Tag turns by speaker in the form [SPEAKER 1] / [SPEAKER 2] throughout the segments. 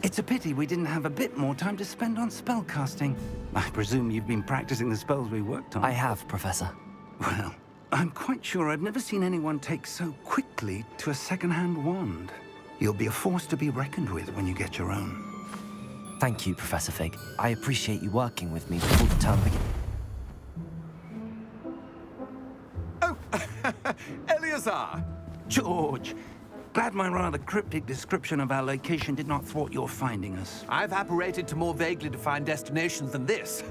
[SPEAKER 1] It's a pity we didn't have a bit more time to spend on spellcasting. I presume you've been practicing the spells we worked on.
[SPEAKER 2] I have, Professor.
[SPEAKER 1] Well, I'm quite sure I've never seen anyone take so quickly to a second-hand wand. You'll be a force to be reckoned with when you get your own.
[SPEAKER 2] Thank you, Professor Fig. I appreciate you working with me before the term begins.
[SPEAKER 3] Oh, Eleazar!
[SPEAKER 1] George! Glad my rather cryptic description of our location did not thwart your finding us.
[SPEAKER 3] I've apparated to more vaguely defined destinations than this.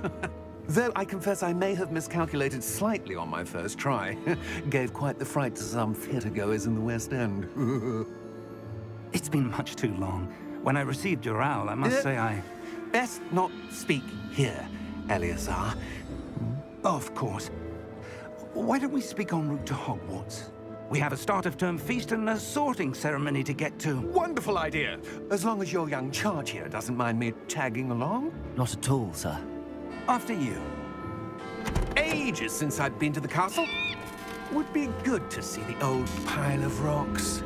[SPEAKER 3] Though I confess I may have miscalculated slightly on my first try. Gave quite the fright to some theatre-goers in the West End.
[SPEAKER 1] It's been much too long. When I received your owl, I must say I...
[SPEAKER 3] Best not speak here, Eleazar.
[SPEAKER 1] Of course. Why don't we speak en route to Hogwarts? We have a start-of-term feast and a sorting ceremony to get to.
[SPEAKER 3] Wonderful idea! As long as your young charge here doesn't mind me tagging along.
[SPEAKER 2] Not at all, sir.
[SPEAKER 1] After you.
[SPEAKER 3] Ages since I've been to the castle. Would be good to see the old pile of rocks.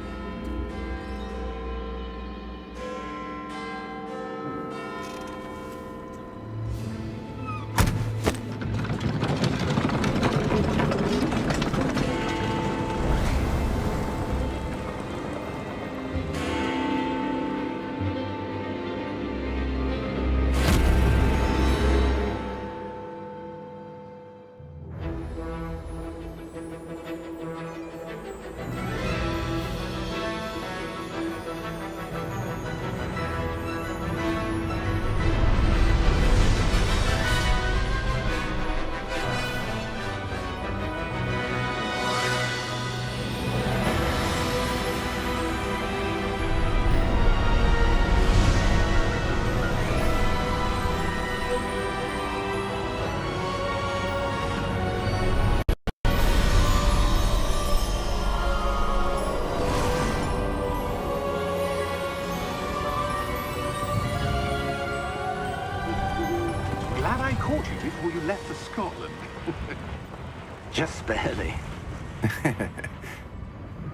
[SPEAKER 3] Glad I caught you before you left for Scotland.
[SPEAKER 1] Just barely.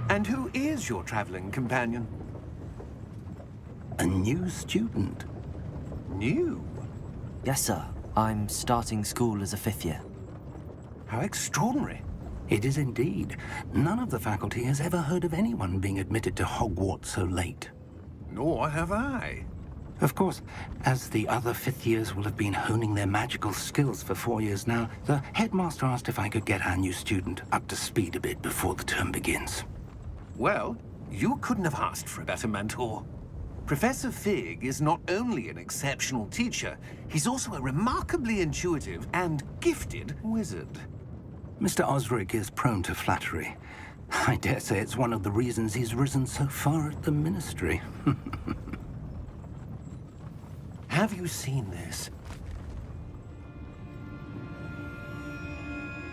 [SPEAKER 3] And who is your traveling companion?
[SPEAKER 1] A new student.
[SPEAKER 3] New?
[SPEAKER 2] Yes, sir. I'm starting school as a 5th year.
[SPEAKER 3] How extraordinary.
[SPEAKER 1] It is indeed. None of the faculty has ever heard of anyone being admitted to Hogwarts so late.
[SPEAKER 3] Nor have I.
[SPEAKER 1] Of course, as the other 5th years will have been honing their magical skills for 4 years now, the headmaster asked if I could get our new student up to speed a bit before the term begins.
[SPEAKER 3] Well, you couldn't have asked for a better mentor. Professor Fig is not only an exceptional teacher, he's also a remarkably intuitive and gifted wizard.
[SPEAKER 1] Mr. Osric is prone to flattery. I dare say it's one of the reasons he's risen so far at the Ministry.
[SPEAKER 3] Have you seen this?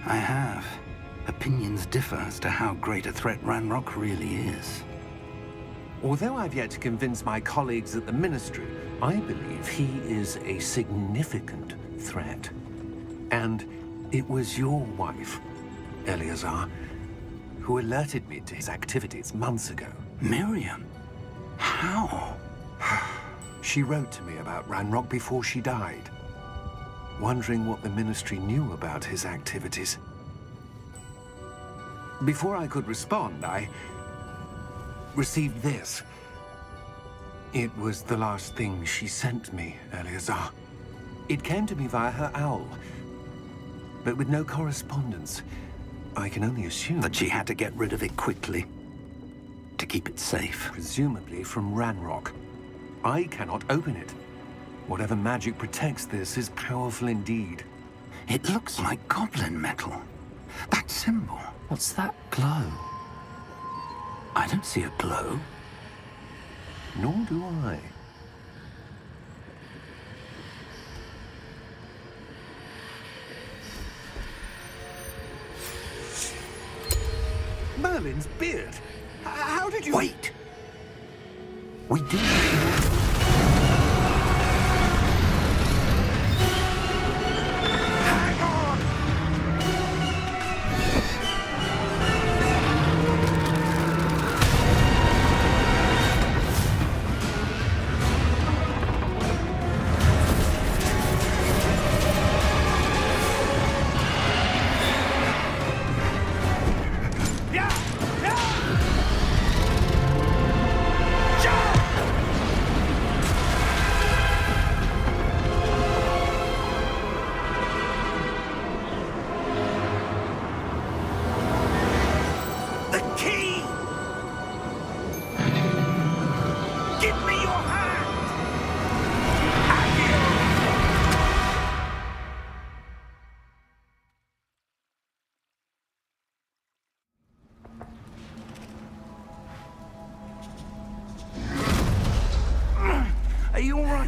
[SPEAKER 1] I have. Opinions differ as to how great a threat Ranrock really is.
[SPEAKER 3] Although I've yet to convince my colleagues at the Ministry, I believe he is a significant threat. And it was your wife, Eleazar, who alerted me to his activities months ago.
[SPEAKER 1] Miriam? How?
[SPEAKER 3] She wrote to me about Ranrock before she died, wondering what the Ministry knew about his activities. Before I could respond, I received this. It was the last thing she sent me, Eleazar. It came to me via her owl, but with no correspondence. I can only assume
[SPEAKER 1] That she had to get rid of it quickly, to keep it safe.
[SPEAKER 3] presumably from Ranrock. I cannot open it. Whatever magic protects this is powerful indeed.
[SPEAKER 1] It looks like goblin metal. That symbol.
[SPEAKER 2] What's that glow?
[SPEAKER 1] I don't see a glow.
[SPEAKER 3] Nor do I. Merlin's beard. How did you...
[SPEAKER 1] Wait! We do.
[SPEAKER 3] Hang on!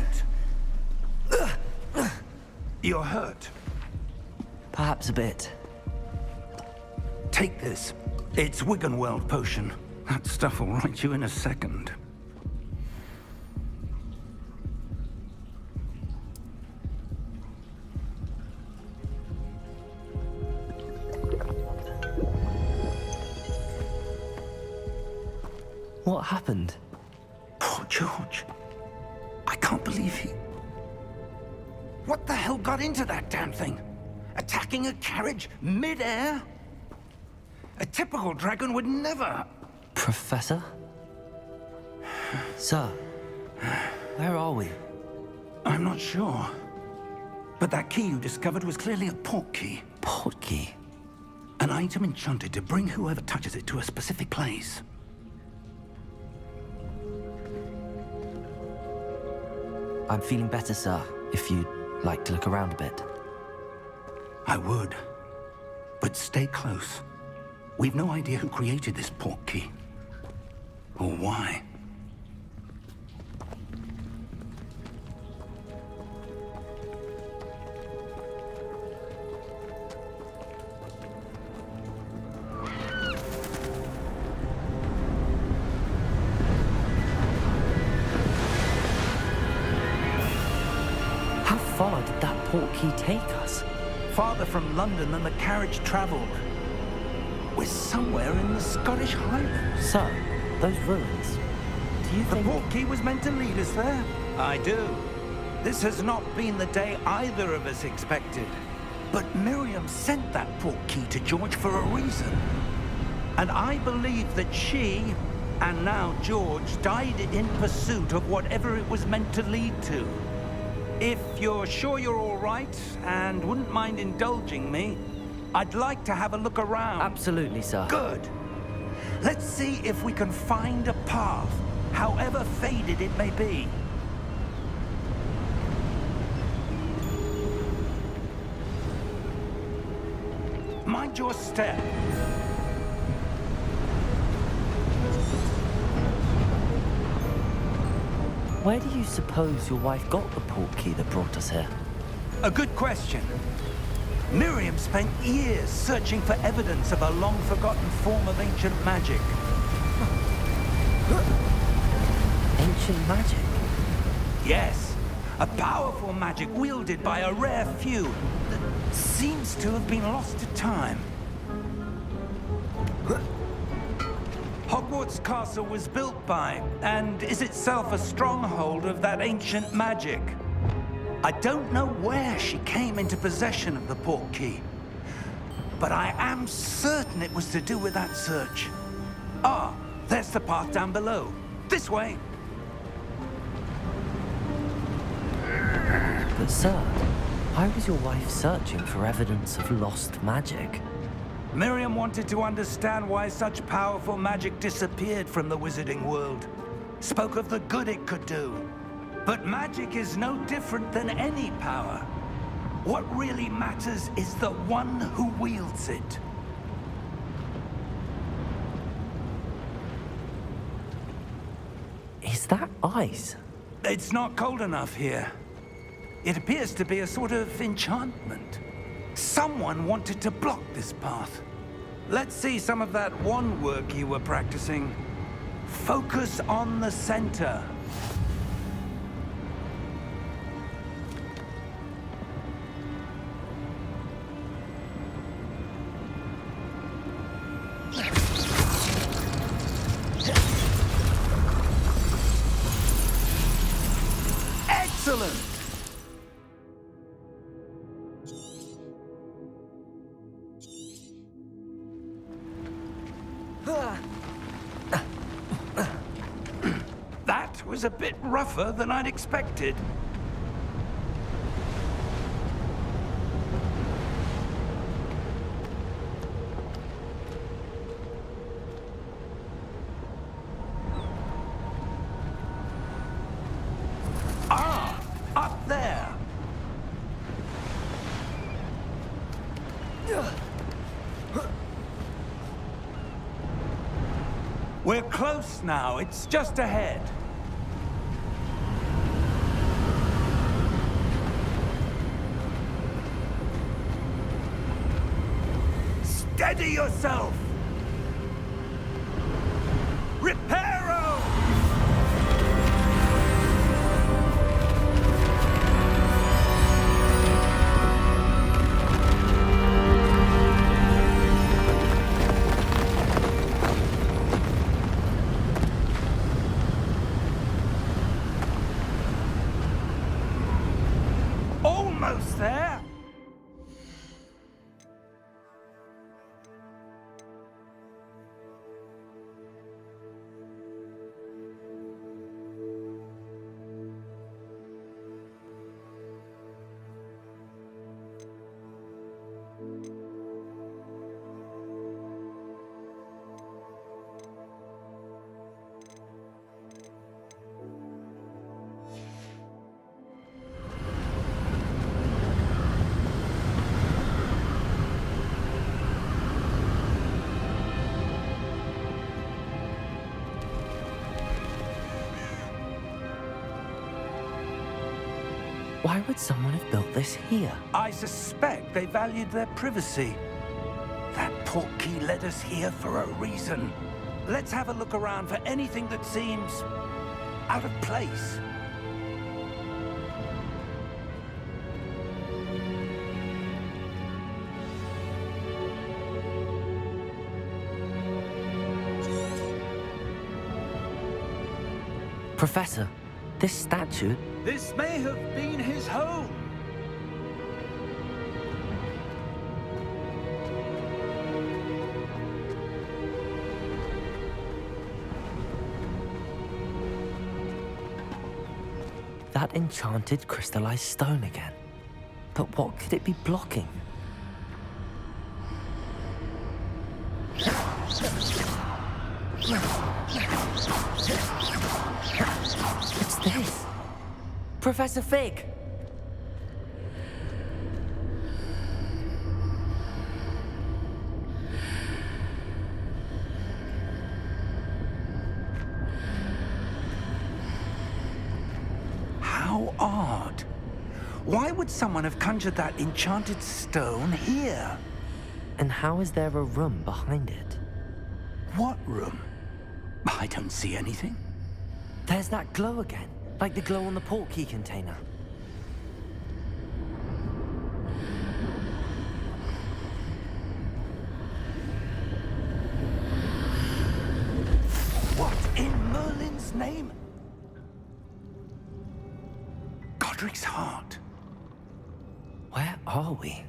[SPEAKER 1] Wait! You're hurt.
[SPEAKER 2] Perhaps a bit.
[SPEAKER 1] Take this. It's Wiggenweld potion. That stuff will right you in a second.
[SPEAKER 2] What happened?
[SPEAKER 1] Poor George. I can't believe he... What the hell got into that damn thing? Attacking a carriage mid-air? A typical dragon would never...
[SPEAKER 2] Professor? Sir, where are we?
[SPEAKER 1] I'm not sure. But that key you discovered was clearly a port key.
[SPEAKER 2] Port key?
[SPEAKER 1] An item enchanted to bring whoever touches it to a specific place.
[SPEAKER 2] I'm feeling better, sir, if you'd like to look around a bit.
[SPEAKER 1] I would. But stay close. We've no idea who created this port key. Or why.
[SPEAKER 2] How far did that port key take us?
[SPEAKER 1] Farther from London than the carriage traveled. We're somewhere in the Scottish Highlands.
[SPEAKER 2] Sir, those ruins. Do you
[SPEAKER 1] The
[SPEAKER 2] think...
[SPEAKER 1] port key was meant to lead us there? I do. This has not been the day either of us expected. But Miriam sent that port key to George for a reason. And I believe that she, and now George, died in pursuit of whatever it was meant to lead to. If you're sure you're all right, and wouldn't mind indulging me, I'd like to have a look around.
[SPEAKER 2] Absolutely, sir.
[SPEAKER 1] Good. Let's see if we can find a path, however faded it may be. Mind your step.
[SPEAKER 2] Where do you suppose your wife got the port key that brought us here?
[SPEAKER 1] A good question. Miriam spent years searching for evidence of a long-forgotten form of ancient magic.
[SPEAKER 2] Ancient magic?
[SPEAKER 1] Yes, a powerful magic wielded by a rare few that seems to have been lost to time. Hogwarts Castle was built by, and is itself a stronghold of that ancient magic. I don't know where she came into possession of the port key, but I am certain it was to do with that search. Ah, there's the path down below. This way.
[SPEAKER 2] But sir, why was your wife searching for evidence of lost magic?
[SPEAKER 1] Miriam wanted to understand why such powerful magic disappeared from the wizarding world. Spoke of the good it could do. But magic is no different than any power. What really matters is the one who wields it.
[SPEAKER 2] Is that ice?
[SPEAKER 1] It's not cold enough here. It appears to be a sort of enchantment. Someone wanted to block this path. Let's see some of that wand work you were practicing. Focus on the center. Excellent! That was a bit rougher than I'd expected. Ah, up there. We're close now. It's just ahead. Steady yourself! Reparo! Almost there!
[SPEAKER 2] Why would someone have built this here?
[SPEAKER 1] I suspect they valued their privacy. That portkey led us here for a reason. Let's have a look around for anything that seems out of place.
[SPEAKER 2] Professor, this statue...
[SPEAKER 1] This may have been his home.
[SPEAKER 2] That enchanted crystallized stone again. But what could it be blocking? What's this? Professor Fig!
[SPEAKER 1] How odd. Why would someone have conjured that enchanted stone here?
[SPEAKER 2] And how is there a room behind it?
[SPEAKER 1] What room? I don't see anything.
[SPEAKER 2] There's that glow again, like the glow on the portkey container.
[SPEAKER 1] What in Merlin's name? Godric's heart.
[SPEAKER 2] Where are we?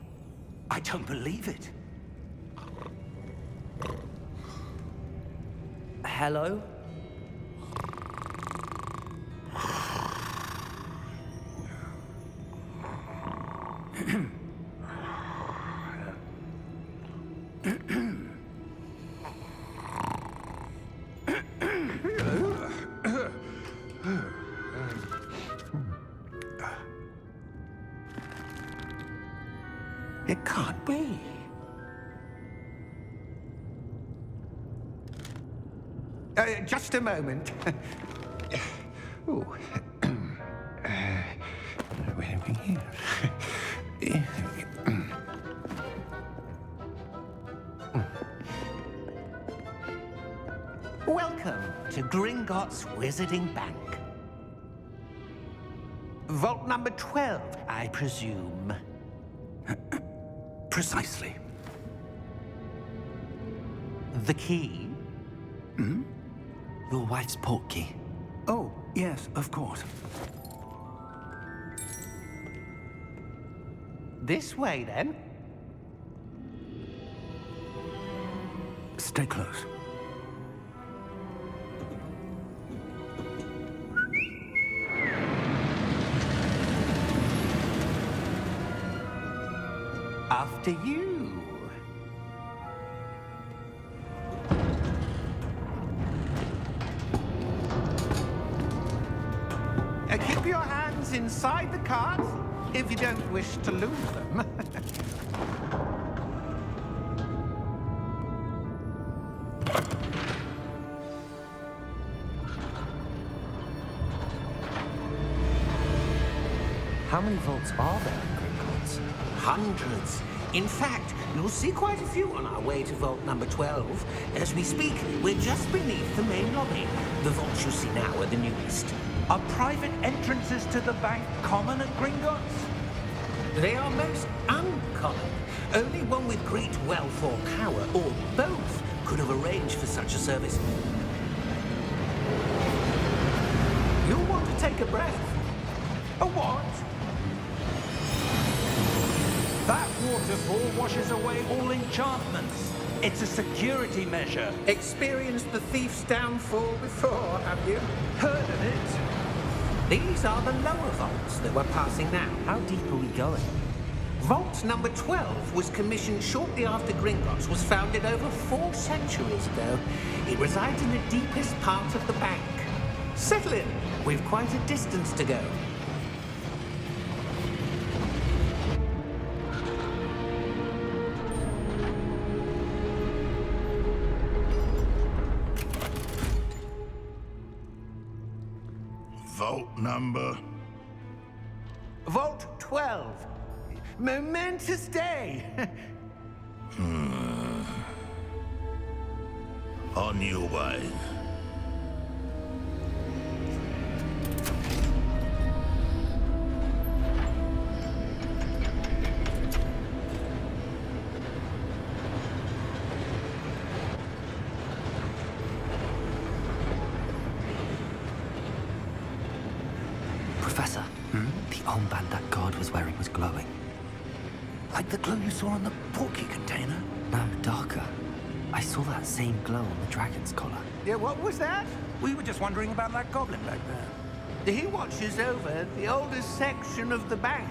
[SPEAKER 1] I don't believe it.
[SPEAKER 2] Hello?
[SPEAKER 1] It can't be.
[SPEAKER 3] Just a moment. Ooh. Where are we here?
[SPEAKER 4] Welcome to Gringotts Wizarding Bank. Vault number 12, I presume.
[SPEAKER 1] Precisely.
[SPEAKER 4] The key?
[SPEAKER 2] Your wife's portkey.
[SPEAKER 1] Oh, yes, of course.
[SPEAKER 4] This way, then.
[SPEAKER 1] Stay close.
[SPEAKER 4] After you. Keep your hands inside the cart if you don't wish to lose them.
[SPEAKER 2] How many vaults are there in Gringotts?
[SPEAKER 4] Hundreds. In fact, you'll see quite a few on our way to vault number 12. As we speak, we're just beneath the main lobby. The vaults you see now are the newest.
[SPEAKER 1] Are private entrances to the bank common at Gringotts?
[SPEAKER 4] They are most uncommon. Only one with great wealth or power, or both, could have arranged for such a service. You'll want to take a breath.
[SPEAKER 1] A what? That waterfall washes away all enchantments. It's a security measure.
[SPEAKER 4] Experienced the thief's downfall before, have you?
[SPEAKER 1] Heard of it?
[SPEAKER 4] These are the lower vaults that we're passing now.
[SPEAKER 2] How deep are we going?
[SPEAKER 4] Vault number 12 was commissioned shortly after Gringotts was founded over 4 centuries ago. It resides in the deepest part of the bank. Settle in. We've quite a distance to go.
[SPEAKER 5] Vault number?
[SPEAKER 4] Vault 12. Momentous day.
[SPEAKER 5] On your way.
[SPEAKER 2] Professor, the armband that guard was wearing was glowing.
[SPEAKER 1] Like the glow you saw on the portkey container?
[SPEAKER 2] No, darker. I saw that same glow on the dragon's collar.
[SPEAKER 4] Yeah, what was that?
[SPEAKER 1] We were just wondering about that goblin back there.
[SPEAKER 4] He watches over the oldest section of the bank.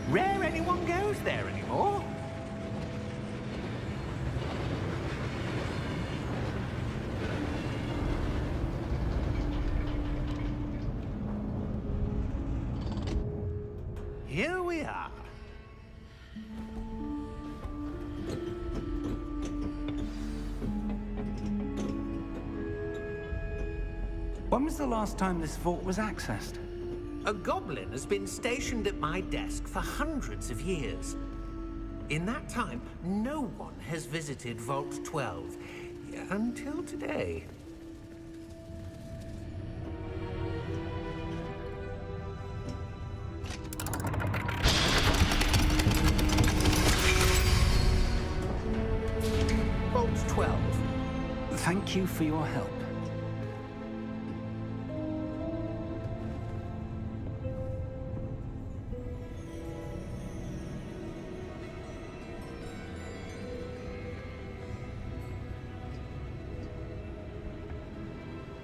[SPEAKER 4] Rare anyone goes there anymore. Here we are.
[SPEAKER 1] When was the last time this vault was accessed?
[SPEAKER 4] A goblin has been stationed at my desk for hundreds of years. In that time, no one has visited Vault 12 until today. Vault 12.
[SPEAKER 1] Thank you for your help.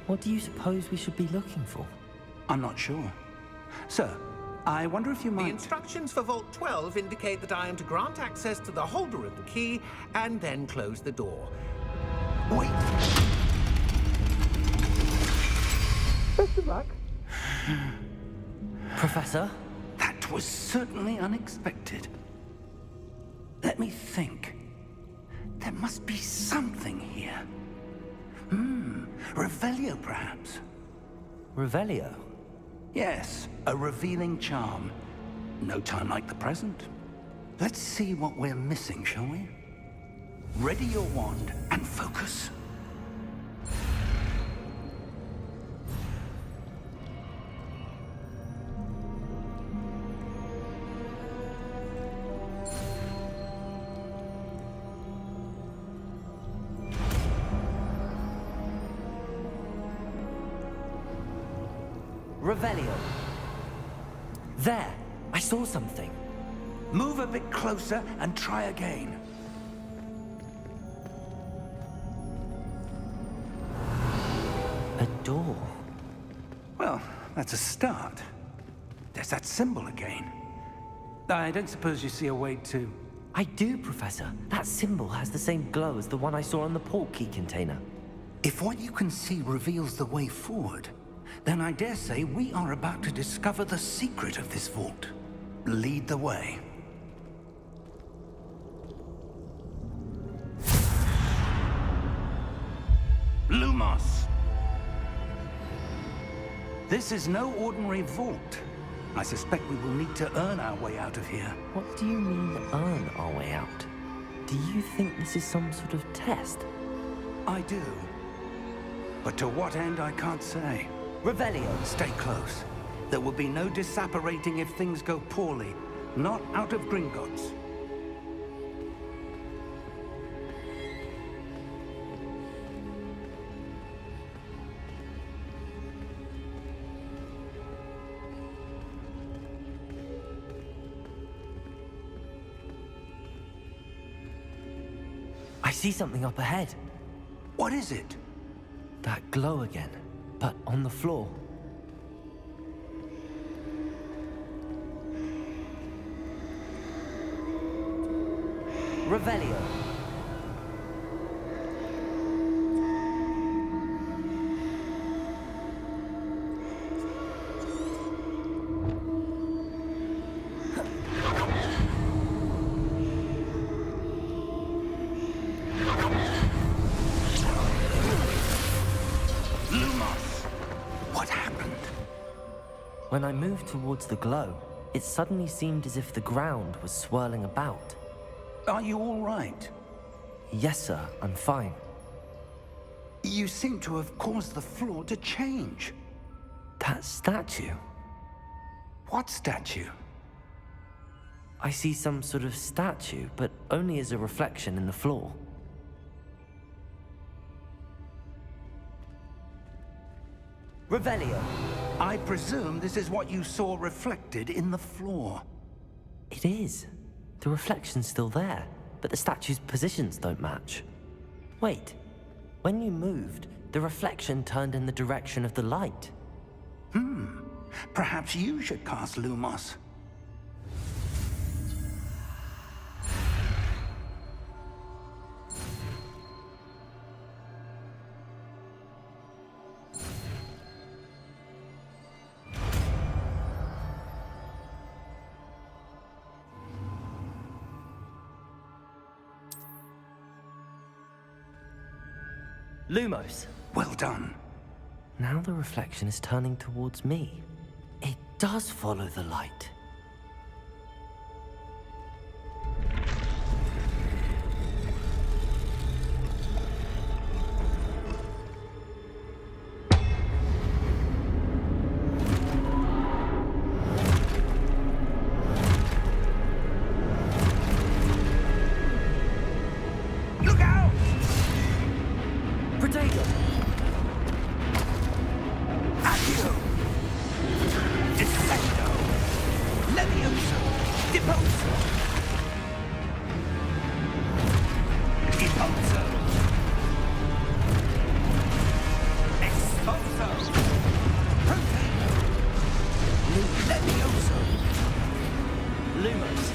[SPEAKER 2] What do you suppose we should be looking for?
[SPEAKER 1] I'm not sure. Sir, I wonder if you
[SPEAKER 4] The
[SPEAKER 1] might...
[SPEAKER 4] instructions for Vault 12 indicate that I am to grant access to the holder of the key and then close the door.
[SPEAKER 1] Wait!
[SPEAKER 4] Best of luck.
[SPEAKER 2] Professor?
[SPEAKER 1] That was certainly unexpected. Let me think. There must be something here. Revelio, perhaps?
[SPEAKER 2] Revelio?
[SPEAKER 1] Yes, a revealing charm. No time like the present. Let's see what we're missing, shall we? Ready your wand and focus.
[SPEAKER 2] Revelio. There! I saw something.
[SPEAKER 1] Move a bit closer and try again.
[SPEAKER 2] A door.
[SPEAKER 1] Well, that's a start. There's that symbol again. I don't suppose you see a way to...
[SPEAKER 2] I do, Professor. That symbol has the same glow as the one I saw on the portkey container.
[SPEAKER 1] If what you can see reveals the way forward, then I dare say we are about to discover the secret of this vault. Lead the way. Lumos! This is no ordinary vault. I suspect we will need to earn our way out of here.
[SPEAKER 2] What do you mean, earn our way out? Do you think this is some sort of test?
[SPEAKER 1] I do. But to what end, I can't say.
[SPEAKER 2] Revelio.
[SPEAKER 1] Stay close. There will be no disapparating if things go poorly. Not out of Gringotts.
[SPEAKER 2] I see something up ahead.
[SPEAKER 1] What is it?
[SPEAKER 2] That glow again, but on the floor. Revelio.
[SPEAKER 1] What happened?
[SPEAKER 2] When I moved towards the glow, it suddenly seemed as if the ground was swirling about.
[SPEAKER 1] Are you all right?
[SPEAKER 2] Yes, sir, I'm fine.
[SPEAKER 1] You seem to have caused the floor to change.
[SPEAKER 2] That statue.
[SPEAKER 1] What statue?
[SPEAKER 2] I see some sort of statue, but only as a reflection in the floor. Revelio.
[SPEAKER 1] I presume this is what you saw reflected in the floor.
[SPEAKER 2] It is. The reflection's still there, but the statue's positions don't match. Wait. When you moved, the reflection turned in the direction of the light.
[SPEAKER 1] Perhaps you should cast Lumos.
[SPEAKER 2] Lumos.
[SPEAKER 1] Well done.
[SPEAKER 2] Now the reflection is turning towards me. It does follow the light.
[SPEAKER 1] Look out!
[SPEAKER 2] Protego!
[SPEAKER 1] Accio! Descendo! Levioso! Deposo! Deposo! Exposo! Protego! Levioso!
[SPEAKER 2] Lumos.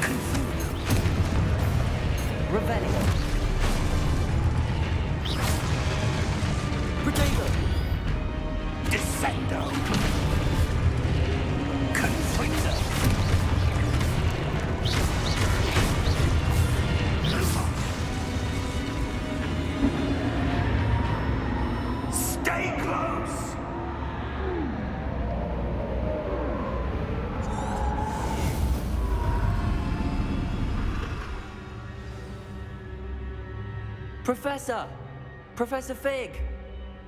[SPEAKER 1] Confundo!
[SPEAKER 2] Revelio. Protego!
[SPEAKER 1] Descendo! Confundo! Stay close!
[SPEAKER 2] Professor! Professor Fig!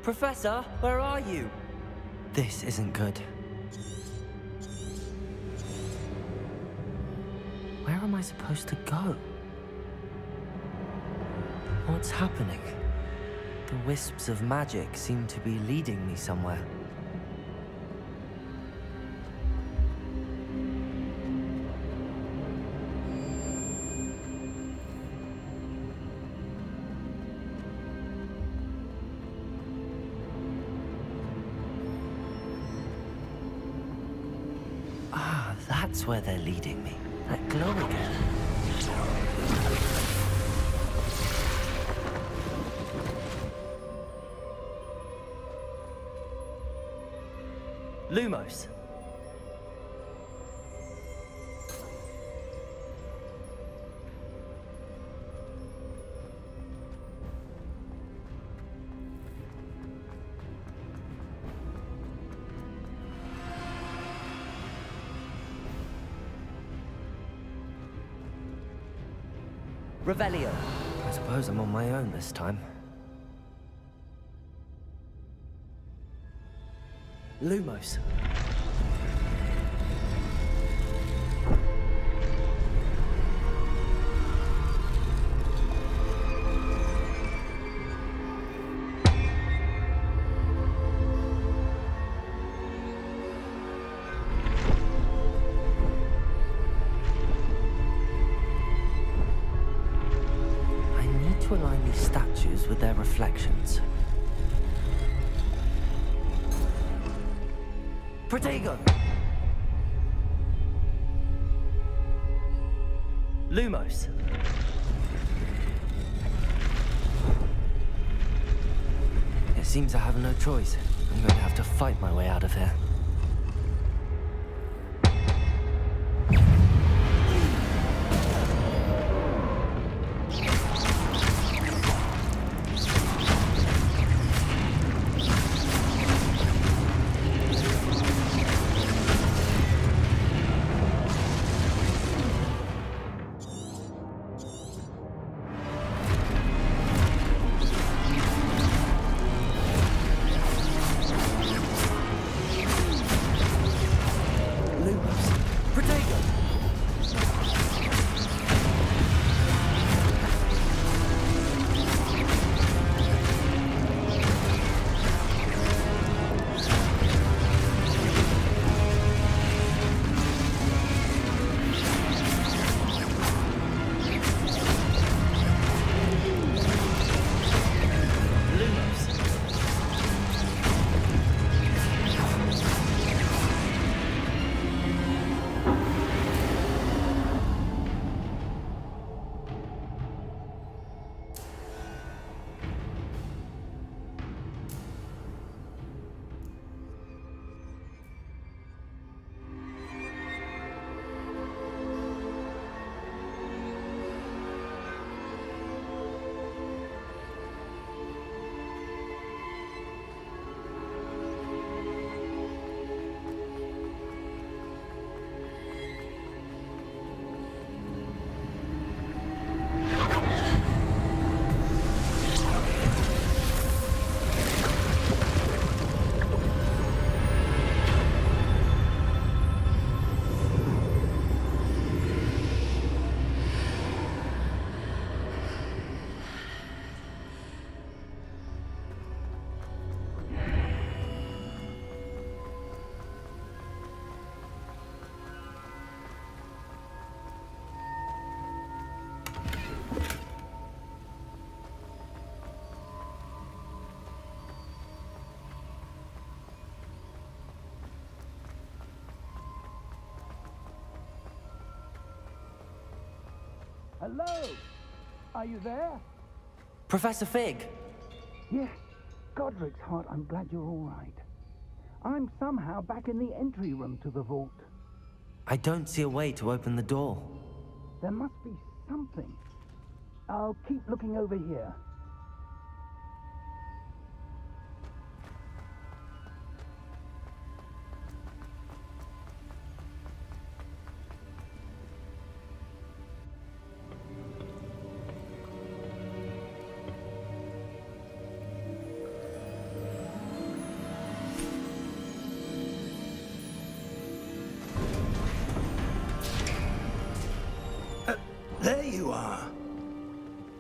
[SPEAKER 2] Professor, where are you? This isn't good. Where am I supposed to go? What's happening? The wisps of magic seem to be leading me somewhere. Ah, that's where they're leading me. That glow again. Lumos. Revelio. I suppose I'm on my own this time. Lumos. To align these statues with their reflections. Protego! Lumos. It seems I have no choice. I'm going to have to fight my way out of here.
[SPEAKER 1] Hello? Are you there?
[SPEAKER 2] Professor Fig!
[SPEAKER 1] Yes. Godric's heart, I'm glad you're all right. I'm somehow back in the entry room to the vault.
[SPEAKER 2] I don't see a way to open the door.
[SPEAKER 1] There must be something. I'll keep looking over here. There you are.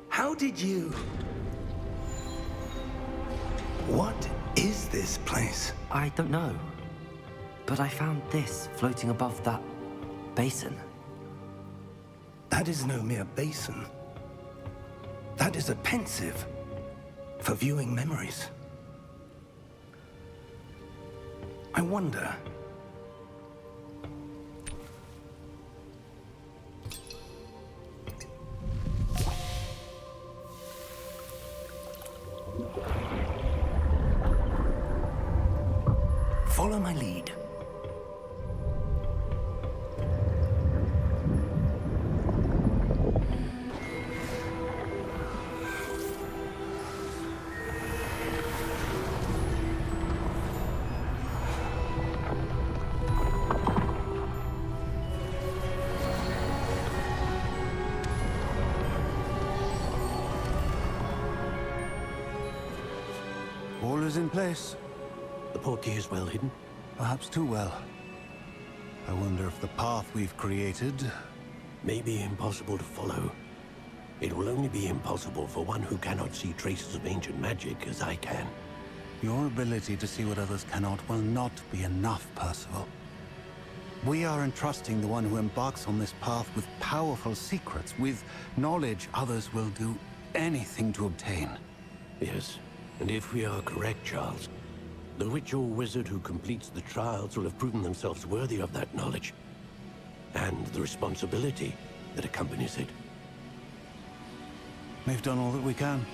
[SPEAKER 1] How did you... What is this place?
[SPEAKER 2] I don't know. But I found this floating above that basin.
[SPEAKER 1] That is no mere basin. That is a pensive for viewing memories. I wonder... Follow my lead.
[SPEAKER 6] is in place.
[SPEAKER 7] The portkey is well hidden.
[SPEAKER 6] Perhaps too well. I wonder if the path we've created...
[SPEAKER 7] May be impossible to follow. It will only be impossible for one who cannot see traces of ancient magic as I can.
[SPEAKER 6] Your ability to see what others cannot will not be enough, Percival. We are entrusting the one who embarks on this path with powerful secrets, with knowledge others will do anything to obtain.
[SPEAKER 7] Yes, and if we are correct, Charles, the witch or wizard who completes the trials will have proven themselves worthy of that knowledge, and the responsibility that accompanies it.
[SPEAKER 6] We've done all that we can.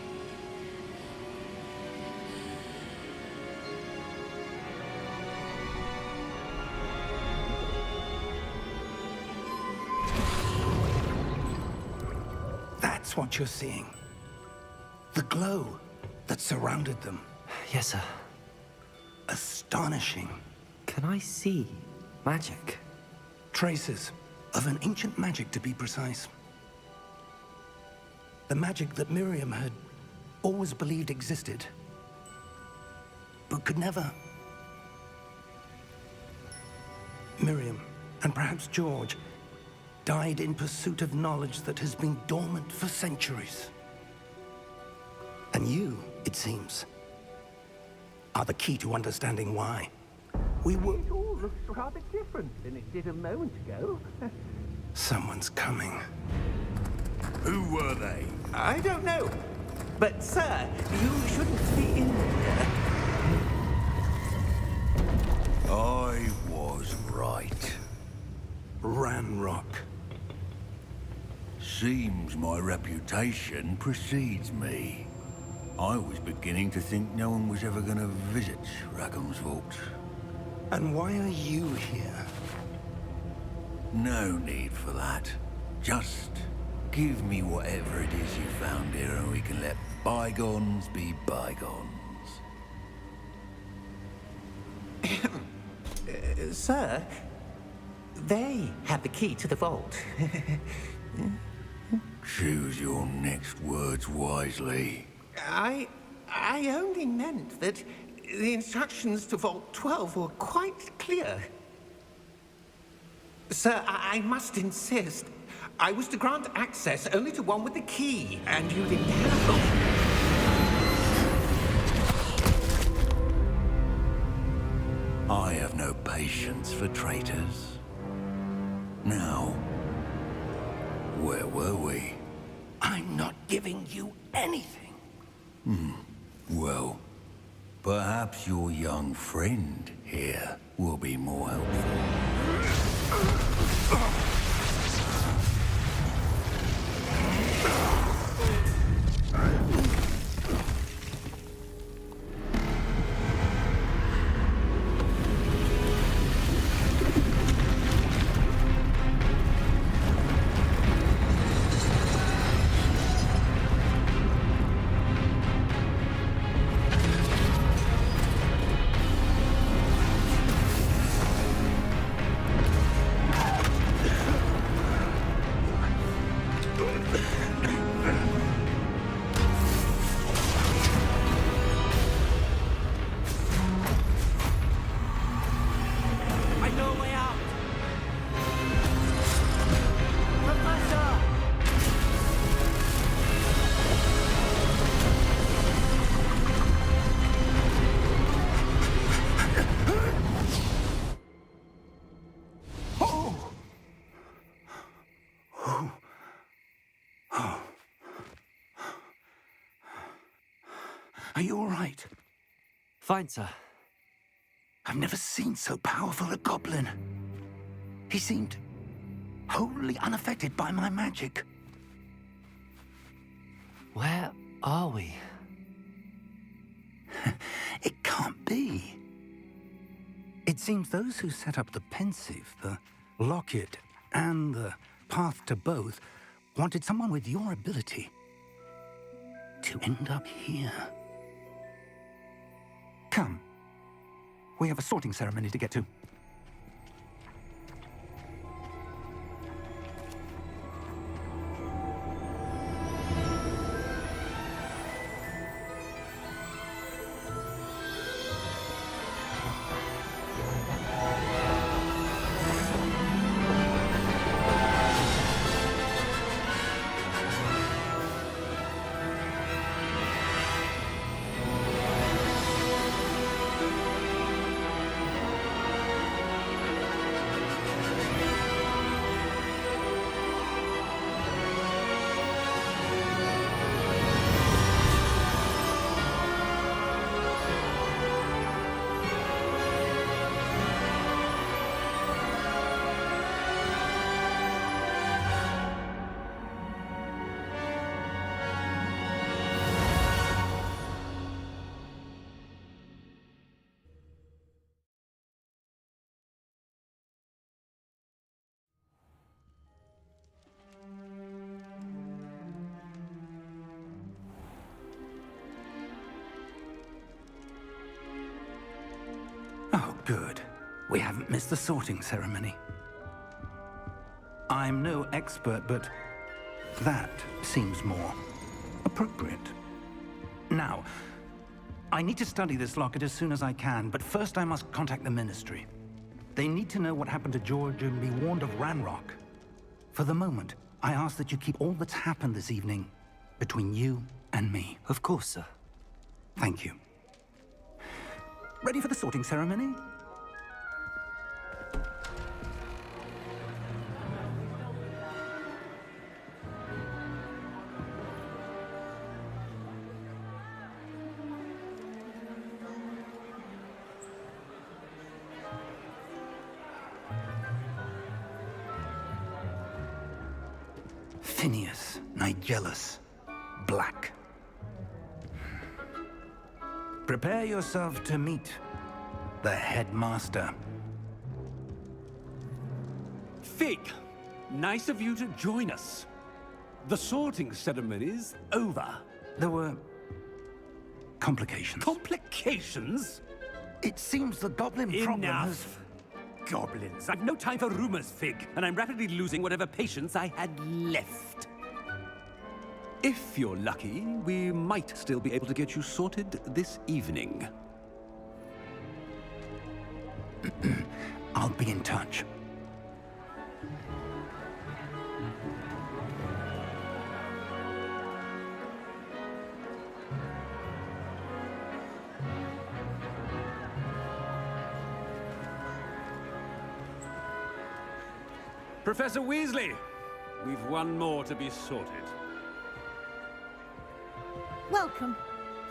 [SPEAKER 1] That's what you're seeing. The glow that surrounded them.
[SPEAKER 2] Yes, sir.
[SPEAKER 1] Astonishing.
[SPEAKER 2] Can I see magic?
[SPEAKER 1] Traces of an ancient magic, to be precise. The magic that Miriam had always believed existed, but could never. Miriam, and perhaps George, died in pursuit of knowledge that has been dormant for centuries. And you, it seems, are the key to understanding why. We were...
[SPEAKER 4] It all looks rather different than it did a moment ago.
[SPEAKER 1] Someone's coming.
[SPEAKER 5] Who were they?
[SPEAKER 4] I don't know. But, sir, you shouldn't be in here.
[SPEAKER 5] I was right.
[SPEAKER 1] Ranrock.
[SPEAKER 5] Seems my reputation precedes me. I was beginning to think no one was ever going to visit Rackham's vault.
[SPEAKER 1] And why are you here?
[SPEAKER 5] No need for that. Just give me whatever it is you found here and we can let bygones be bygones.
[SPEAKER 4] Sir, they have the key to the vault.
[SPEAKER 5] Choose your next words wisely.
[SPEAKER 4] I only meant that the instructions to Vault 12 were quite clear. Sir, I must insist. I was to grant access only to one with the key, and you didn't have.
[SPEAKER 5] I have no patience for traitors. Now, where were we?
[SPEAKER 1] I'm not giving you anything.
[SPEAKER 5] Well, perhaps your young friend here will be more helpful.
[SPEAKER 1] Are you all right?
[SPEAKER 2] Fine, sir.
[SPEAKER 1] I've never seen so powerful a goblin. He seemed wholly unaffected by my magic.
[SPEAKER 2] Where are we?
[SPEAKER 1] It can't be. It seems those who set up the pensive, the locket, and the path to both wanted someone with your ability to end up here. Come. We have a sorting ceremony to get to. Good. We haven't missed the sorting ceremony. I'm no expert, but that seems more appropriate. Now, I need to study this locket as soon as I can, but first I must contact the Ministry. They need to know what happened to George and be warned of Ranrock. For the moment, I ask that you keep all that's happened this evening between you and me.
[SPEAKER 2] Of course, sir.
[SPEAKER 1] Thank you. Ready for the sorting ceremony? Phineas, Nigellus, Black. Prepare yourself to meet the headmaster.
[SPEAKER 8] Fig, nice of you to join us. The sorting ceremony's over.
[SPEAKER 1] There were complications.
[SPEAKER 8] Complications?
[SPEAKER 1] It seems the goblin problem has...
[SPEAKER 8] Enough. Goblins. I've no time for rumors, Fig, and I'm rapidly losing whatever patience I had left. If you're lucky, we might still be able to get you sorted this evening.
[SPEAKER 1] I'll be in touch.
[SPEAKER 8] Professor Weasley, we've one more to be sorted.
[SPEAKER 9] Welcome.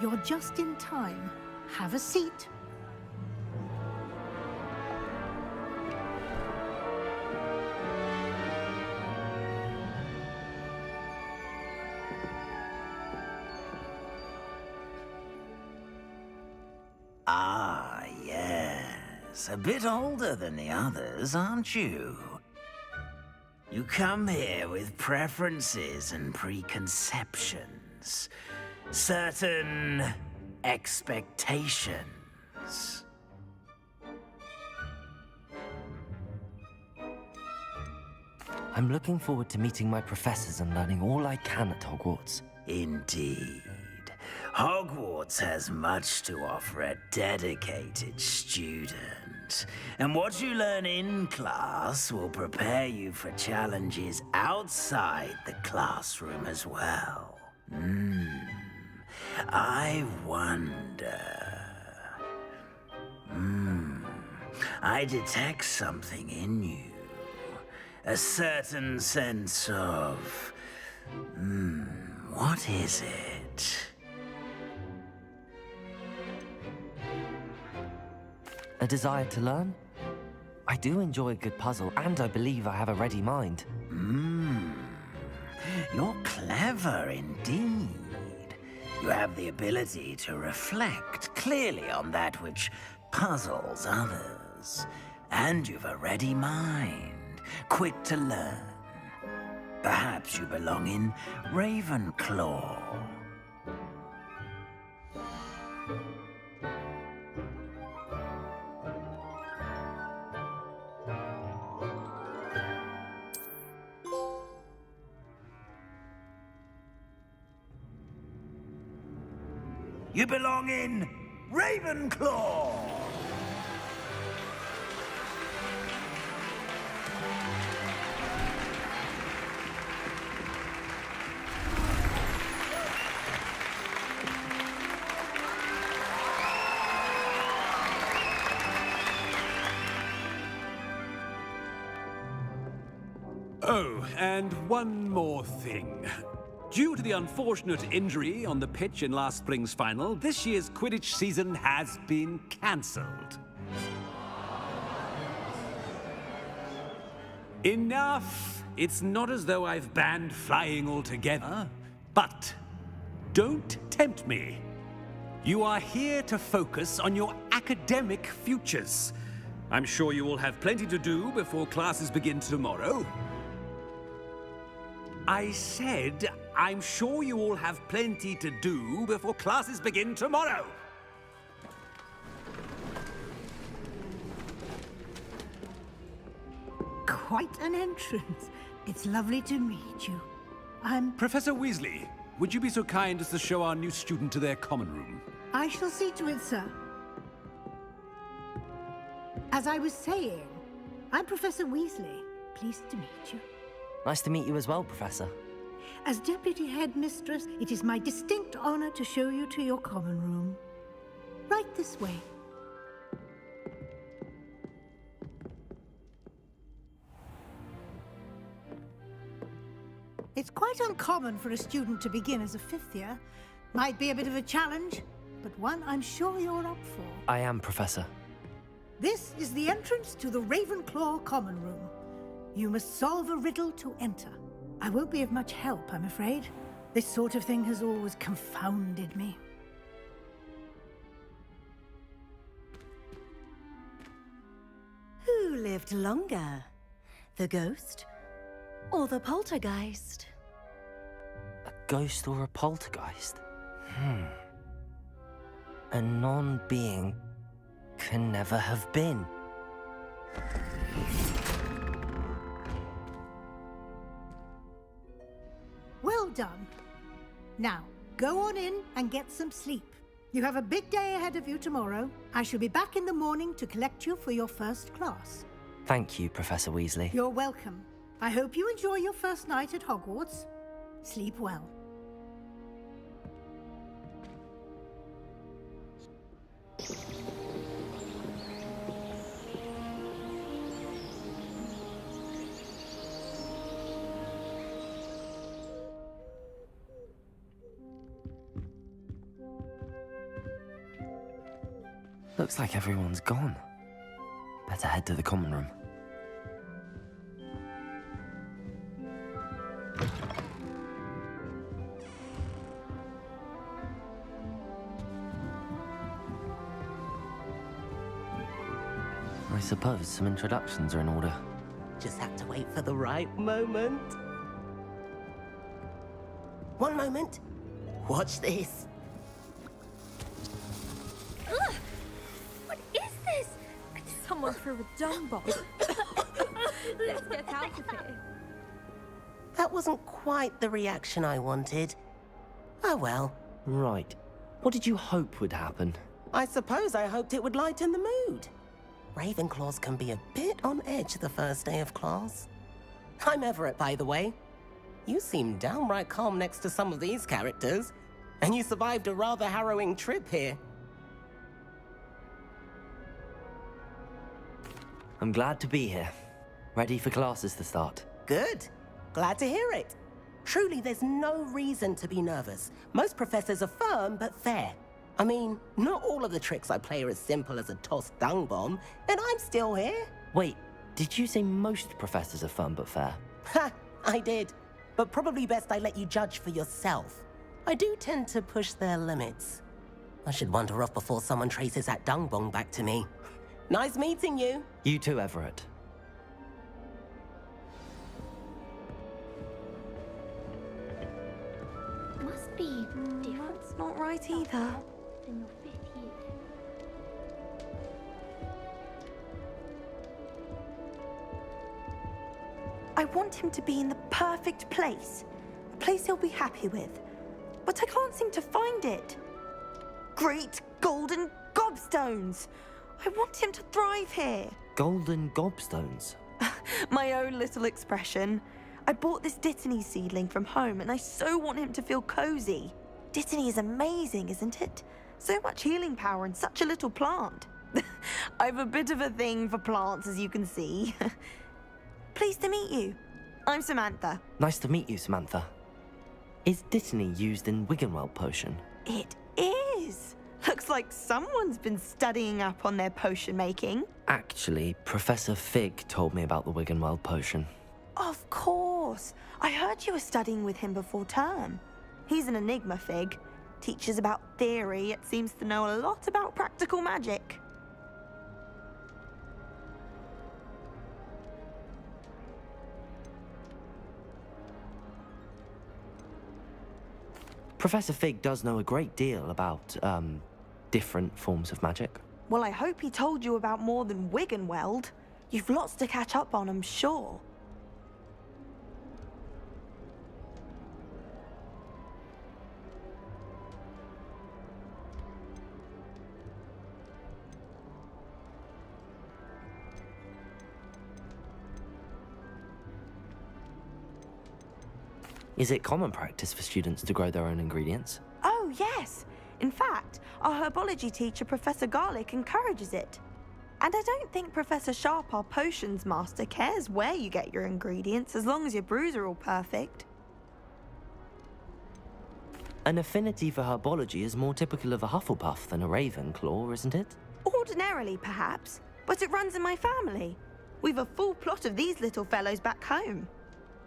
[SPEAKER 9] You're just in time. Have a seat.
[SPEAKER 10] Ah, yes. A bit older than the others, aren't you? You come here with preferences and preconceptions. Certain expectations.
[SPEAKER 2] I'm looking forward to meeting my professors and learning all I can at Hogwarts.
[SPEAKER 10] Indeed. Hogwarts has much to offer a dedicated student. And what you learn in class will prepare you for challenges outside the classroom as well. I wonder... I detect something in you. A certain sense of... what is it?
[SPEAKER 2] A desire to learn? I do enjoy a good puzzle, and I believe I have a ready mind.
[SPEAKER 10] You're clever indeed. You have the ability to reflect clearly on that which puzzles others. And you've a ready mind, quick to learn. Perhaps you belong in Ravenclaw. You belong in Ravenclaw!
[SPEAKER 8] Oh, and one more thing. Due to the unfortunate injury on the pitch in last spring's final, this year's Quidditch season has been cancelled. Enough! It's not as though I've banned flying altogether, but don't tempt me. You are here to focus on your academic futures. I'm sure you will have plenty to do before classes begin tomorrow. I said, I'm sure you all have plenty to do before classes begin tomorrow.
[SPEAKER 9] quite an entrance. It's lovely to meet you.
[SPEAKER 8] Professor Weasley, would you be so kind as to show our new student to their common room?
[SPEAKER 9] I shall see to it, sir. As I was saying, I'm Professor Weasley. Pleased to meet you.
[SPEAKER 2] Nice to meet you as well, Professor.
[SPEAKER 9] As Deputy Headmistress, it is my distinct honor to show you to your common room. Right this way. It's quite uncommon for a student to begin as a fifth year. Might be a bit of a challenge, but one I'm sure you're up for.
[SPEAKER 2] I am, Professor.
[SPEAKER 9] This is the entrance to the Ravenclaw common room. You must solve a riddle to enter. I won't be of much help, I'm afraid. This sort of thing has always confounded me.
[SPEAKER 11] Who lived longer? The ghost or the poltergeist?
[SPEAKER 2] A ghost or a poltergeist? A non-being can never have been.
[SPEAKER 9] Well done. Now, go on in and get some sleep. You have a big day ahead of you tomorrow. I shall be back in the morning to collect you for your first class.
[SPEAKER 2] Thank you, Professor Weasley.
[SPEAKER 9] You're welcome. I hope you enjoy your first night at Hogwarts. Sleep well.
[SPEAKER 2] Looks like everyone's gone. Better head to the common room. I suppose some introductions are in order.
[SPEAKER 12] Just have to wait for the right moment. One moment. Watch this.
[SPEAKER 11] Ugh! What is this? Someone threw a dung bomb. Let's get out of here.
[SPEAKER 12] That wasn't quite the reaction I wanted. Oh well.
[SPEAKER 2] Right. What did you hope would happen?
[SPEAKER 12] I suppose I hoped it would lighten the mood. Ravenclaws can be a bit on edge the first day of class. I'm Everett, by the way. You seem downright calm next to some of these characters, and you survived a rather harrowing trip here.
[SPEAKER 2] I'm glad to be here. Ready for classes to start.
[SPEAKER 12] Good. Glad to hear it. Truly, there's no reason to be nervous. Most professors are firm but fair. I mean, not all of the tricks I play are as simple as a tossed dung bomb, and I'm still here.
[SPEAKER 2] Wait, did you say most professors are fun but fair?
[SPEAKER 12] Ha! I did. But probably best I let you judge for yourself. I do tend to push their limits. I should wander off before someone traces that dung bomb back to me. Nice meeting you.
[SPEAKER 2] You too, Everett.
[SPEAKER 11] Must be different. That's not right either. Then you'll fit here.
[SPEAKER 13] I want him to be in the perfect place. A place he'll be happy with. But I can't seem to find it. Great golden gobstones! I want him to thrive here.
[SPEAKER 2] Golden gobstones?
[SPEAKER 13] My own little expression. I bought this Dittany seedling from home and I so want him to feel cozy. Dittany is amazing, isn't it? So much healing power in such a little plant. I've a bit of a thing for plants, as you can see. Pleased to meet you. I'm Samantha.
[SPEAKER 2] Nice to meet you, Samantha. Is Dittany used in Wiggenweld potion?
[SPEAKER 13] It is. Looks like someone's been studying up on their potion making.
[SPEAKER 2] Actually, Professor Fig told me about the Wiggenweld potion.
[SPEAKER 13] Of course. I heard you were studying with him before term. He's an enigma, Fig. Teaches about theory, yet seems to know a lot about practical magic.
[SPEAKER 2] Professor Fig does know a great deal about, different forms of magic.
[SPEAKER 13] Well, I hope he told you about more than Wiggenweld. You've lots to catch up on, I'm sure.
[SPEAKER 2] Is it common practice for students to grow their own ingredients?
[SPEAKER 13] Oh, yes. In fact, our herbology teacher, Professor Garlic, encourages it. And I don't think Professor Sharp, our potions master, cares where you get your ingredients as long as your brews are all perfect.
[SPEAKER 2] An affinity for herbology is more typical of a Hufflepuff than a Ravenclaw, isn't it?
[SPEAKER 13] Ordinarily, perhaps, but it runs in my family. We've a full plot of these little fellows back home.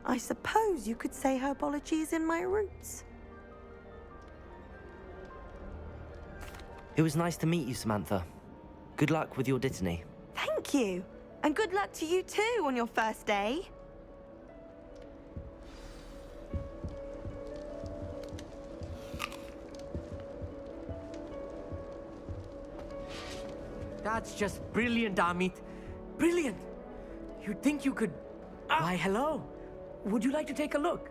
[SPEAKER 13] I suppose you could say herbology is in my roots.
[SPEAKER 2] It was nice to meet you, Samantha. Good luck with your dittany.
[SPEAKER 13] Thank you. And good luck to you too on your first day.
[SPEAKER 14] That's just brilliant, Amit. Brilliant! You'd think you could... Why, hello. Would you like to take a look?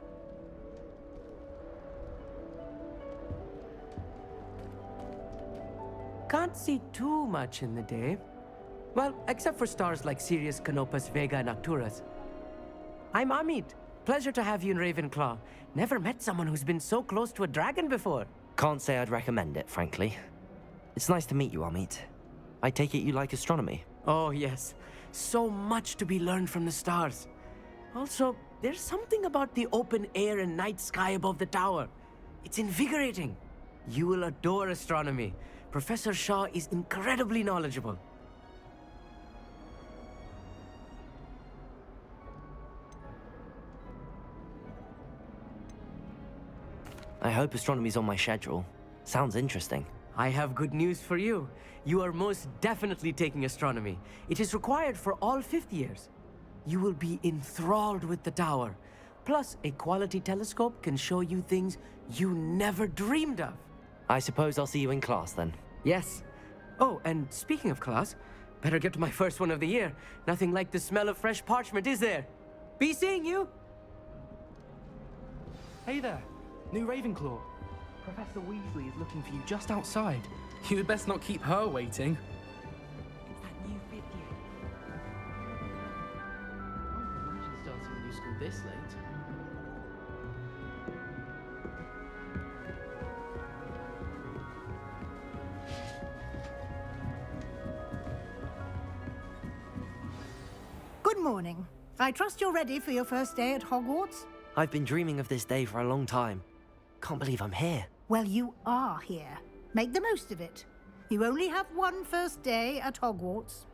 [SPEAKER 14] Can't see too much in the day. Well, except for stars like Sirius, Canopus, Vega, and Arcturus. I'm Amit. Pleasure to have you in Ravenclaw. Never met someone who's been so close to a dragon before.
[SPEAKER 2] Can't say I'd recommend it, frankly. It's nice to meet you, Amit. I take it you like astronomy?
[SPEAKER 14] Oh, yes. So much to be learned from the stars. Also, there's something about the open air and night sky above the tower. It's invigorating. You will adore astronomy. Professor Shaw is incredibly knowledgeable.
[SPEAKER 2] I hope astronomy's on my schedule. Sounds interesting.
[SPEAKER 14] I have good news for you. You are most definitely taking astronomy. It is required for all fifth years. You will be enthralled with the tower. Plus, a quality telescope can show you things you never dreamed of.
[SPEAKER 2] I suppose I'll see you in class then.
[SPEAKER 14] Yes. Oh, and speaking of class, better get to my first one of the year. Nothing like the smell of fresh parchment, is there? Be seeing you!
[SPEAKER 15] Hey there, new Ravenclaw. Professor Weasley is looking for you just outside. You'd best not keep her waiting.
[SPEAKER 11] It's that new fifth year.
[SPEAKER 15] I can't imagine starting a new school this late.
[SPEAKER 9] Good morning. I trust you're ready for your first day at Hogwarts?
[SPEAKER 2] I've been dreaming of this day for a long time. Can't believe I'm here.
[SPEAKER 9] Well, you are here. Make the most of it. You only have one first day at Hogwarts.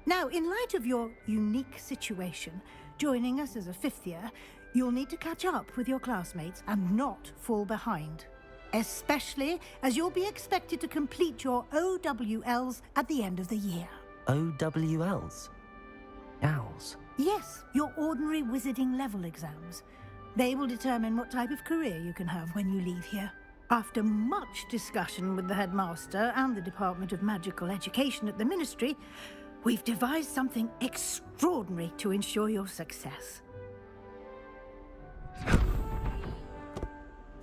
[SPEAKER 9] Now, in light of your unique situation, joining us as a fifth year, you'll need to catch up with your classmates and not fall behind. Especially as you'll be expected to complete your OWLs at the end of the year.
[SPEAKER 2] OWLs? Owls?
[SPEAKER 9] Yes, your ordinary wizarding level exams. They will determine what type of career you can have when you leave here. After much discussion with the headmaster and the Department of Magical Education at the Ministry, we've devised something extraordinary to ensure your success.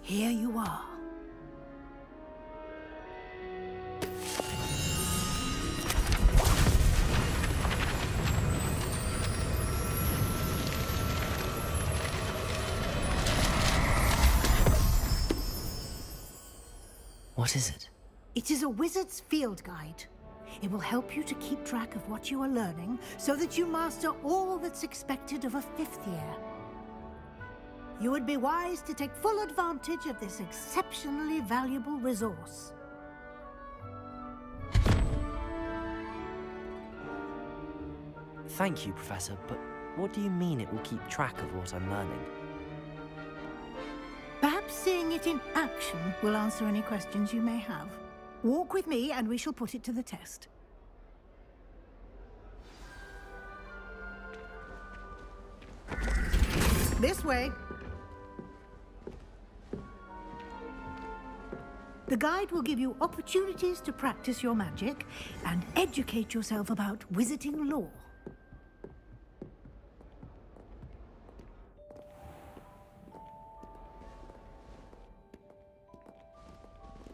[SPEAKER 9] Here you are.
[SPEAKER 2] What is it?
[SPEAKER 9] It is a wizard's field guide. It will help you to keep track of what you are learning so that you master all that's expected of a fifth year. You would be wise to take full advantage of this exceptionally valuable resource.
[SPEAKER 2] Thank you, Professor, but what do you mean it will keep track of what I'm learning?
[SPEAKER 9] Perhaps seeing it in action will answer any questions you may have. Walk with me and we shall put it to the test. This way. The guide will give you opportunities to practice your magic and educate yourself about wizarding lore.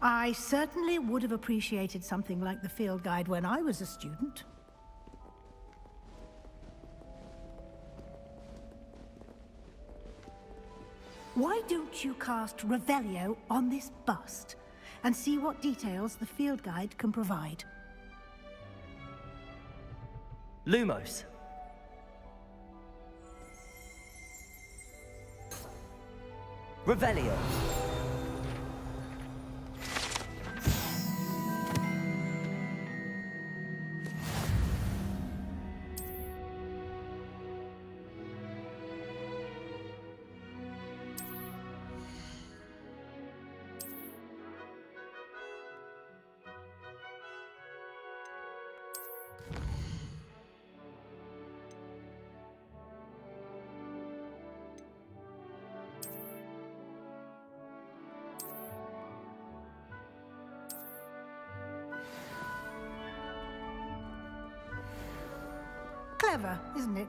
[SPEAKER 9] I certainly would have appreciated something like the field guide when I was a student. Why don't you cast Revelio on this bust and see what details the field guide can provide?
[SPEAKER 2] Lumos. Revelio.
[SPEAKER 9] Clever, isn't it?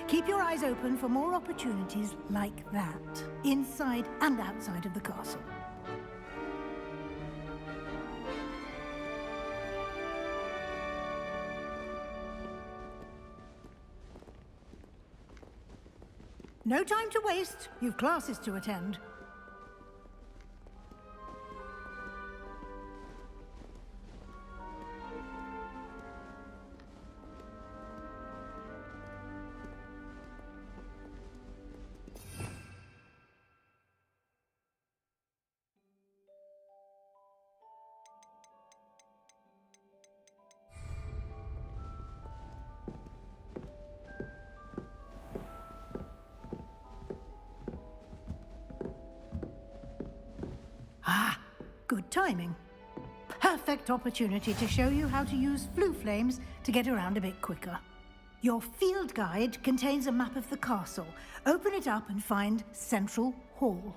[SPEAKER 9] Keep your eyes open for more opportunities like that, inside and outside of the castle. No time to waste. You've classes to attend. Ah, good timing. Perfect opportunity to show you how to use flue flames to get around a bit quicker. Your field guide contains a map of the castle. Open it up and find Central Hall.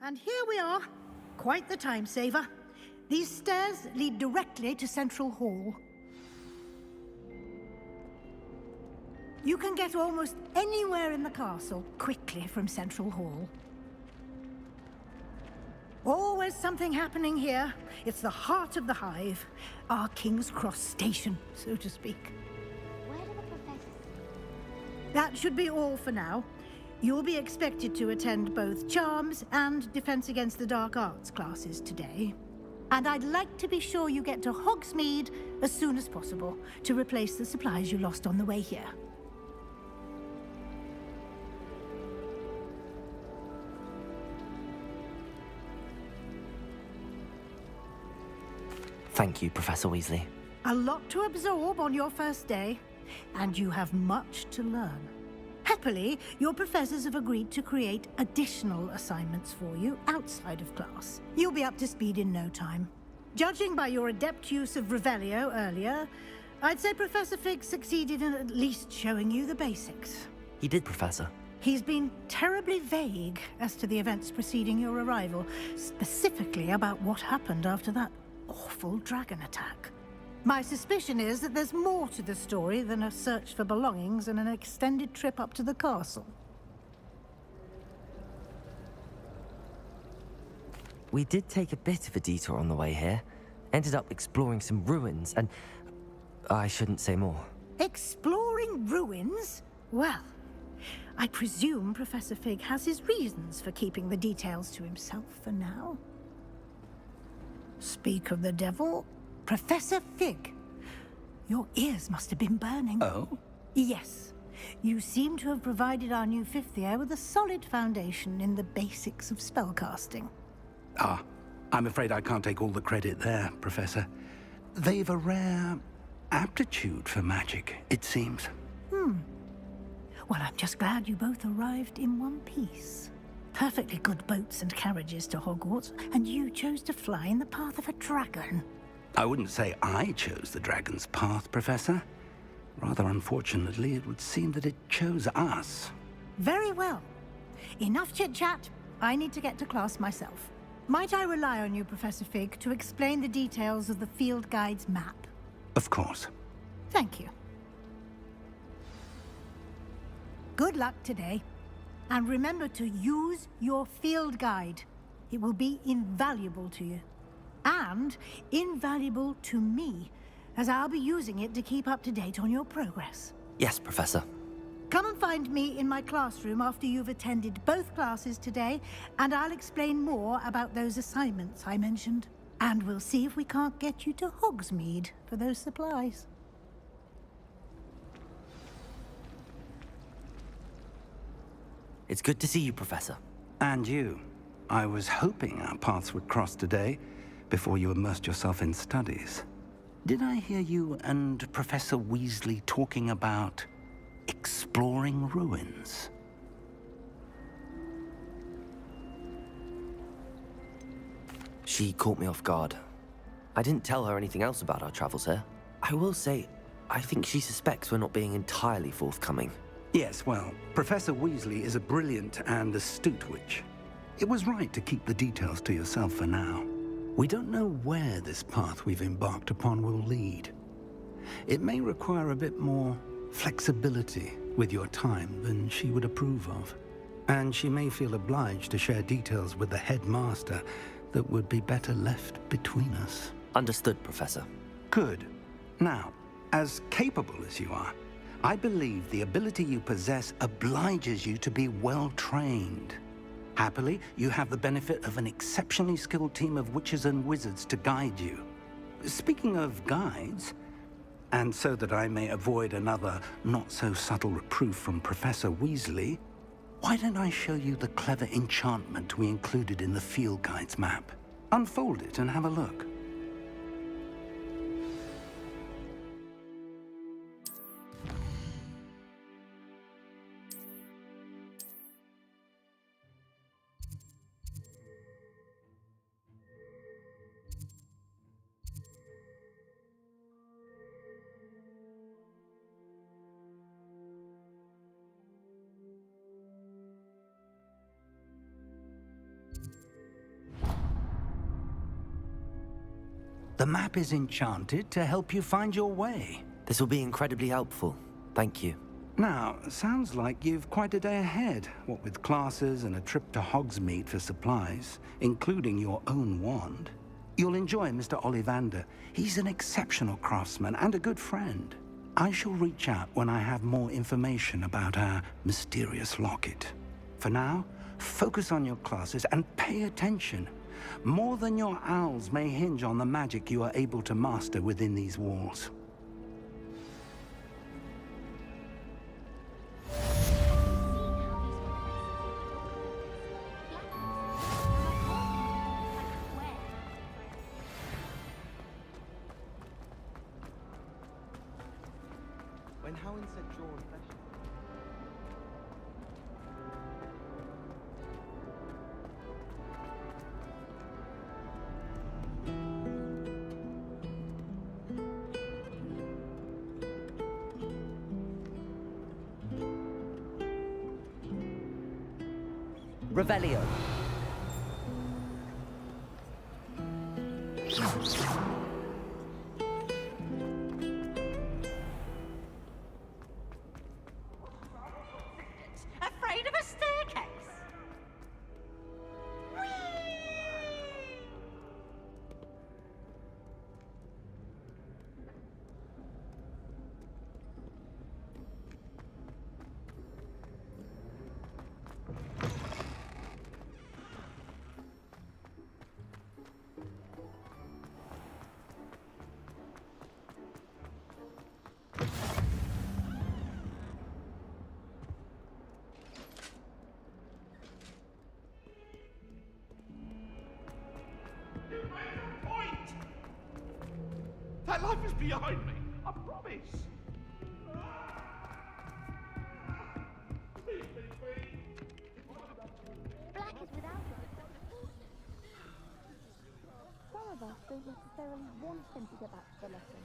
[SPEAKER 9] And here we are. Quite the time saver. These stairs lead directly to Central Hall. You can get almost anywhere in the castle quickly from Central Hall. Always something happening here. It's the heart of the Hive. Our King's Cross station, so to speak.
[SPEAKER 11] Where do the professors sleep?
[SPEAKER 9] That should be all for now. You'll be expected to attend both Charms and Defense Against the Dark Arts classes today. And I'd like to be sure you get to Hogsmeade as soon as possible to replace the supplies you lost on the way here.
[SPEAKER 2] Thank you, Professor Weasley.
[SPEAKER 9] A lot to absorb on your first day, and you have much to learn. Happily, your professors have agreed to create additional assignments for you outside of class. You'll be up to speed in no time. Judging by your adept use of Revelio earlier, I'd say Professor Fig succeeded in at least showing you the basics.
[SPEAKER 2] He did, Professor.
[SPEAKER 9] He's been terribly vague as to the events preceding your arrival, specifically about what happened after that awful dragon attack. My suspicion is that there's more to the story than a search for belongings and an extended trip up to the castle.
[SPEAKER 2] We did take a bit of a detour on the way here. Ended up exploring some ruins and... I shouldn't say more.
[SPEAKER 9] Exploring ruins? Well, I presume Professor Fig has his reasons for keeping the details to himself for now. Speak of the devil, Professor Fig. Your ears must have been burning.
[SPEAKER 1] Oh?
[SPEAKER 9] Yes. You seem to have provided our new fifth year with a solid foundation in the basics of spellcasting.
[SPEAKER 3] Ah, I'm afraid I can't take all the credit there, Professor. They've a rare aptitude for magic, it seems.
[SPEAKER 9] Well, I'm just glad you both arrived in one piece. Perfectly good boats and carriages to Hogwarts, and you chose to fly in the path of a dragon.
[SPEAKER 3] I wouldn't say I chose the dragon's path, Professor. Rather unfortunately, it would seem that it chose us.
[SPEAKER 9] Very well. Enough chit-chat. I need to get to class myself. Might I rely on you, Professor Fig, to explain the details of the field guide's map?
[SPEAKER 3] Of course.
[SPEAKER 9] Thank you. Good luck today. And remember to use your field guide. It will be invaluable to you. And invaluable to me, as I'll be using it to keep up to date on your progress.
[SPEAKER 2] Yes, Professor.
[SPEAKER 9] Come and find me in my classroom after you've attended both classes today, and I'll explain more about those assignments I mentioned. And we'll see if we can't get you to Hogsmeade for those supplies.
[SPEAKER 2] It's good to see you, Professor.
[SPEAKER 3] And you. I was hoping our paths would cross today, before you immersed yourself in studies. Did I hear you and Professor Weasley talking about exploring ruins?
[SPEAKER 2] She caught me off guard. I didn't tell her anything else about our travels here. I will say, I think she suspects we're not being entirely forthcoming.
[SPEAKER 3] Yes, well, Professor Weasley is a brilliant and astute witch. It was right to keep the details to yourself for now. We don't know where this path we've embarked upon will lead. It may require a bit more flexibility with your time than she would approve of. And she may feel obliged to share details with the headmaster that would be better left between us.
[SPEAKER 2] Understood, Professor.
[SPEAKER 3] Good. Now, as capable as you are, I believe the ability you possess obliges you to be well-trained. Happily, you have the benefit of an exceptionally skilled team of witches and wizards to guide you. Speaking of guides, and so that I may avoid another not-so-subtle reproof from Professor Weasley, why don't I show you the clever enchantment we included in the field guide's map? Unfold it and have a look. The map is enchanted to help you find your way.
[SPEAKER 2] This will be incredibly helpful. Thank you.
[SPEAKER 3] Now, sounds like you've quite a day ahead, what with classes and a trip to Hogsmeade for supplies, including your own wand. You'll enjoy Mr. Ollivander. He's an exceptional craftsman and a good friend. I shall reach out when I have more information about our mysterious locket. For now, focus on your classes and pay attention. More than your owls may hinge on the magic you are able to master within these walls.
[SPEAKER 15] When Howin said Jaw and flesh.
[SPEAKER 2] Revelio.
[SPEAKER 16] Afraid of a staircase?
[SPEAKER 17] That life is behind me. I promise.
[SPEAKER 11] Black is without it. Some of us don't necessarily want him to get back to the lesson.